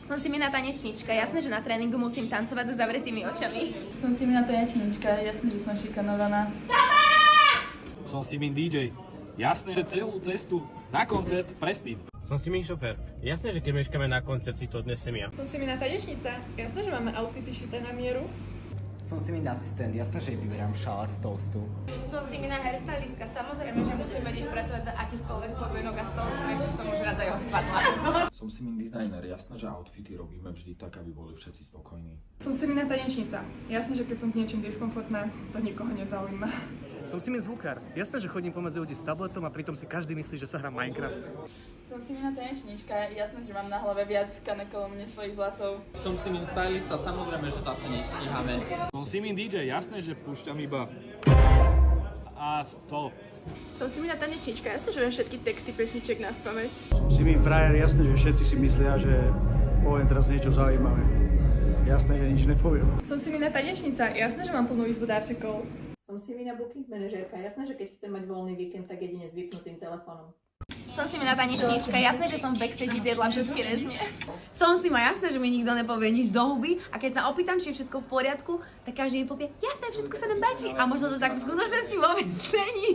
Som Simina tanečnička, jasné, že na tréningu musím tancovať so zavretými očami. Som Simina tanečnička, jasné, že som šikanovaná. Som Simin DJ. Jasné, že celú cestu na koncert prespím. Som Simin šofér. Jasné, že keď meškáme na koncert, si to odnesem ja. Som Simina tanečnica. Jasné, že máme outfity šité na mieru. Som Simin asistent, jasné, že vyberám šalát z toastu. Som Simina hairstylistka, samozrejme, že musím vedieť pracovať za akýchkoľvek podmienok a z toho stresu som už raz aj odpadla. Som Simin designer, jasné, že outfity robíme vždy tak, aby boli všetci spokojní. Som Simina tanečnica. Jasné, že keď som s niečím diskomfortná, to nikoho nezaujíma. Som Simin zvukár. Jasné, že chodím pomedzi ľudí s tabletom a pritom si každý myslí, že sa hrá Minecraft. Som Simina tanečnička, jasné, že mám na hlave viac kanek okolo mne svojich vlasov. Som Simin stylista, samozrejme, že zase nestíhame. Som Simin DJ, jasné, že púšťam iba a stop. Som Simina tanečnička. Jasné, že viem všetky texty pesniček na spamäť. Som Simin frajer, jasné, že všetci si myslia, že poviem teraz niečo zaujímavé. Jasné, že nič nepoviem. Som Simina tanečnica. Jasné, že mám plnú izbu darčekov. Som Simina booking manažérka. Jasné, že keď chcem mať voľný víkend, tak jedine s vypnutým telefónom. Som Simina tanečnička, jasné, že som v backstage zjedla všetky rezne. Som Sima, jasné, že mi nikto nepovie nič do huby a keď sa opýtam, či je všetko v poriadku, tak každý mi povie, jasné, všetko sa nám páči a možno to tak v skutočnosti vôbec není.